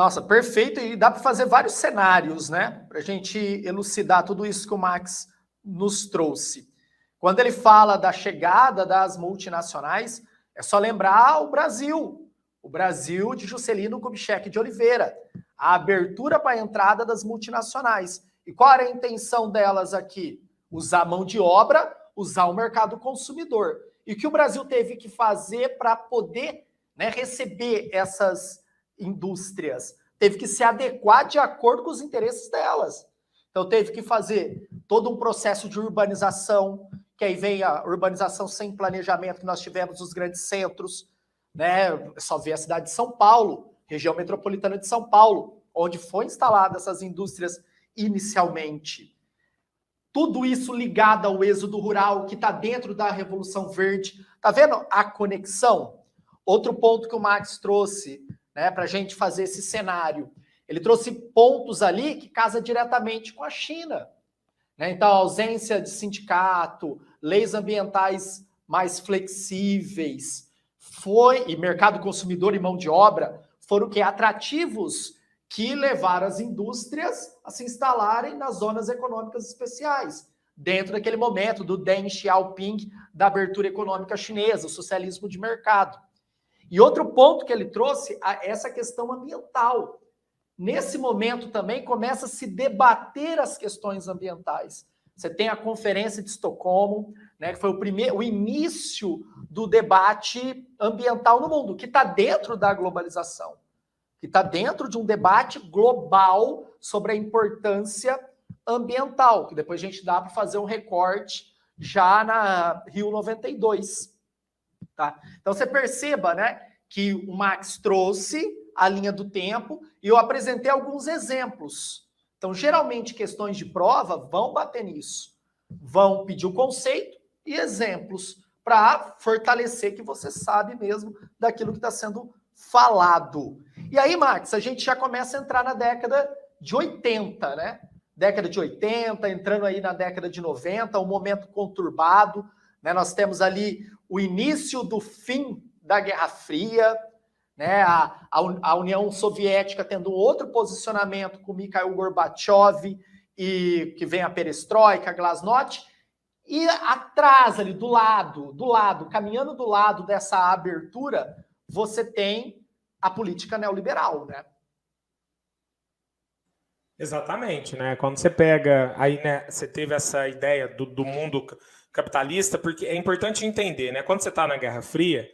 Nossa, perfeito. E dá para fazer vários cenários, né? Para a gente elucidar tudo isso que o Max nos trouxe. Quando ele fala da chegada das multinacionais, é só lembrar o Brasil. O Brasil de Juscelino Kubitschek de Oliveira. A abertura para a entrada das multinacionais. E qual era a intenção delas aqui? Usar mão de obra, usar o mercado consumidor. E o que o Brasil teve que fazer para poder, né, receber essas indústrias? Teve que se adequar de acordo com os interesses delas. Então teve que fazer todo um processo de urbanização, que aí vem a urbanização sem planejamento que nós tivemos nos grandes centros, né? Só ver a cidade de São Paulo, região metropolitana de São Paulo, onde foi instalada essas indústrias inicialmente. Tudo isso ligado ao êxodo rural, que está dentro da Revolução Verde. Tá vendo a conexão? Outro ponto que o Max trouxe, né, para a gente fazer esse cenário. Ele trouxe pontos ali que casa diretamente com a China. Né? Então, a ausência de sindicato, leis ambientais mais flexíveis, e mercado consumidor e mão de obra foram o que? Atrativos que levaram as indústrias a se instalarem nas zonas econômicas especiais, dentro daquele momento do Deng Xiaoping, da abertura econômica chinesa, o socialismo de mercado. E outro ponto que ele trouxe é essa questão ambiental. Nesse momento também começa a se debater as questões ambientais. Você tem a Conferência de Estocolmo, né, que foi o início do debate ambiental no mundo, que está dentro da globalização, que está dentro de um debate global sobre a importância ambiental, que depois a gente dá para fazer um recorte já na Rio 92. Tá? Então você perceba, né, que o Max trouxe a linha do tempo e eu apresentei alguns exemplos. Então, geralmente, questões de prova vão bater nisso. Vão pedir o conceito e exemplos para fortalecer que você sabe mesmo daquilo que está sendo falado. E aí, Max, a gente já começa a entrar na década de 80, né? Década de 80, entrando aí na década de 90, um momento conturbado, né? Nós temos ali o início do fim da Guerra Fria, né? A União Soviética tendo outro posicionamento com Mikhail Gorbachev, e que vem a perestroika, a glasnost, e atrás ali, do lado, caminhando do lado dessa abertura, você tem a política neoliberal, né? Exatamente, né? Quando você pega, aí, né, você teve essa ideia do mundo capitalista, porque é importante entender, né? Quando você está na Guerra Fria,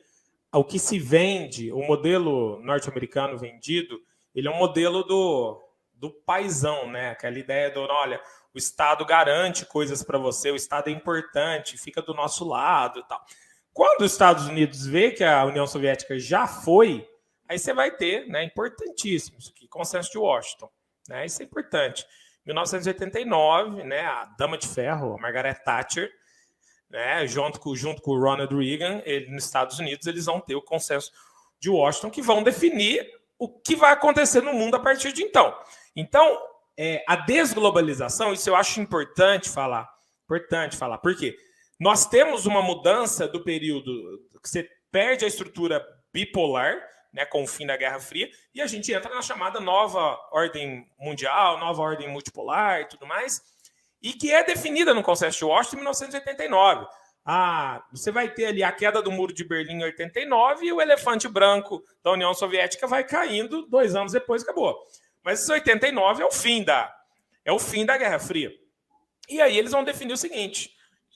o que se vende, o modelo norte-americano vendido, ele é um modelo do paizão, né? Aquela ideia do, olha, o Estado garante coisas para você, o Estado é importante, fica do nosso lado e tal. Quando os Estados Unidos vê que a União Soviética já foi, aí você vai ter, né, importantíssimo, isso aqui, Consenso de Washington, né? Isso é importante. 1989, né, a Dama de Ferro, a Margaret Thatcher, né, junto com o Ronald Reagan, nos Estados Unidos, eles vão ter o Consenso de Washington, que vão definir o que vai acontecer no mundo a partir de então. Então, a desglobalização, isso eu acho importante falar, porque nós temos uma mudança do período que você perde a estrutura bipolar, né, com o fim da Guerra Fria, e a gente entra na chamada nova ordem mundial, nova ordem multipolar e tudo mais, e que é definida no Consenso de Washington em 1989. Você vai ter ali a queda do Muro de Berlim em 89 e o elefante branco da União Soviética vai caindo 2 anos depois, acabou. Mas esse 89 é o fim da Guerra Fria. E aí eles vão definir o seguinte,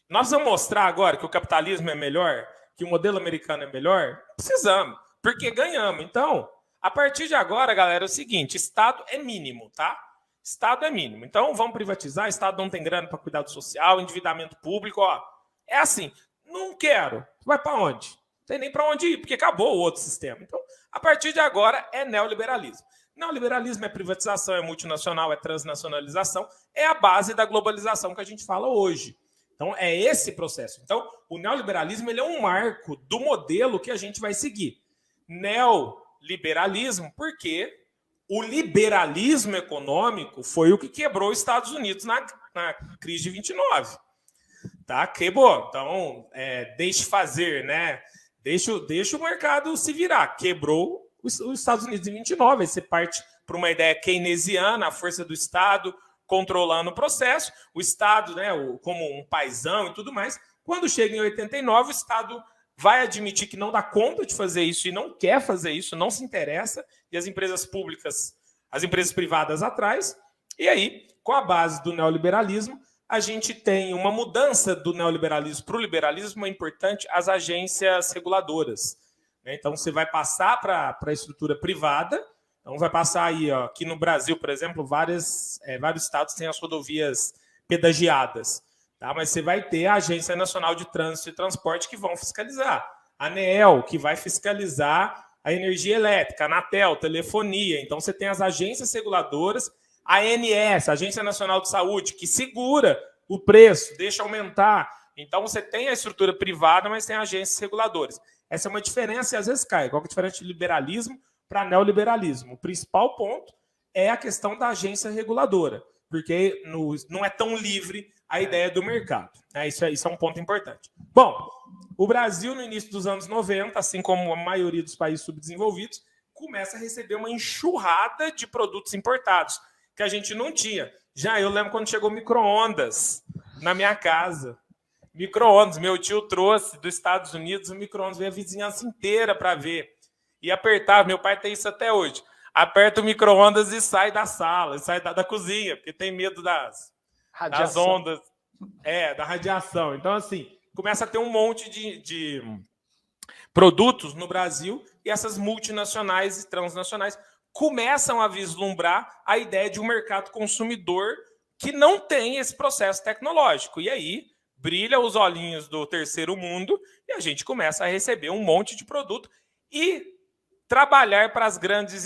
nós vamos mostrar agora que o capitalismo é melhor, que o modelo americano é melhor? Precisamos, porque ganhamos. Então, a partir de agora, galera, é o seguinte, Estado é mínimo, tá? Estado é mínimo. Então, vamos privatizar, Estado não tem grana para cuidar do social, endividamento público, ó. É assim, não quero. Vai para onde? Não tem nem para onde ir, porque acabou o outro sistema. Então, a partir de agora, é neoliberalismo. Neoliberalismo é privatização, é multinacional, é transnacionalização, é a base da globalização que a gente fala hoje. Então, é esse processo. Então, o neoliberalismo ele é um marco do modelo que a gente vai seguir. Neoliberalismo, porque o liberalismo econômico foi o que quebrou os Estados Unidos na crise de 29. Tá? Quebrou. Então, deixe fazer, né? Deixa o mercado se virar. Quebrou os Estados Unidos em 29, aí você parte para uma ideia keynesiana, a força do Estado controlando o processo, o Estado, né, como um paizão e tudo mais. Quando chega em 89, o Estado vai admitir que não dá conta de fazer isso e não quer fazer isso, não se interessa, e as empresas públicas, as empresas privadas atrás. E aí, com a base do neoliberalismo, a gente tem uma mudança do neoliberalismo para o liberalismo, é importante, as agências reguladoras. Então, você vai passar para a estrutura privada. Então, vai passar aí, ó, aqui no Brasil, por exemplo, vários estados têm as rodovias pedagiadas, tá? Mas você vai ter a Agência Nacional de Trânsito e Transporte que vão fiscalizar. A ANEEL, que vai fiscalizar a energia elétrica, a Anatel, telefonia. Então, você tem as agências reguladoras, a ANS, a Agência Nacional de Saúde, que segura o preço, deixa aumentar. Então, você tem a estrutura privada, mas tem agências reguladoras. Essa é uma diferença e às vezes cai. Qual que é a diferença de liberalismo para neoliberalismo? O principal ponto é a questão da agência reguladora, porque não é tão livre a ideia do mercado. Isso é um ponto importante. Bom, o Brasil, no início dos anos 90, assim como a maioria dos países subdesenvolvidos, começa a receber uma enxurrada de produtos importados, que a gente não tinha. Já eu lembro quando chegou micro-ondas na minha casa. Micro-ondas, meu tio trouxe dos Estados Unidos o micro-ondas, veio a vizinhança inteira para ver. E apertava, meu pai tem isso até hoje. Aperta o micro-ondas e sai da sala, sai da cozinha, porque tem medo das ondas, da radiação. Então, assim, começa a ter um monte de produtos no Brasil e essas multinacionais e transnacionais começam a vislumbrar a ideia de um mercado consumidor que não tem esse processo tecnológico. E aí brilha os olhinhos do terceiro mundo e a gente começa a receber um monte de produto e trabalhar para as grandes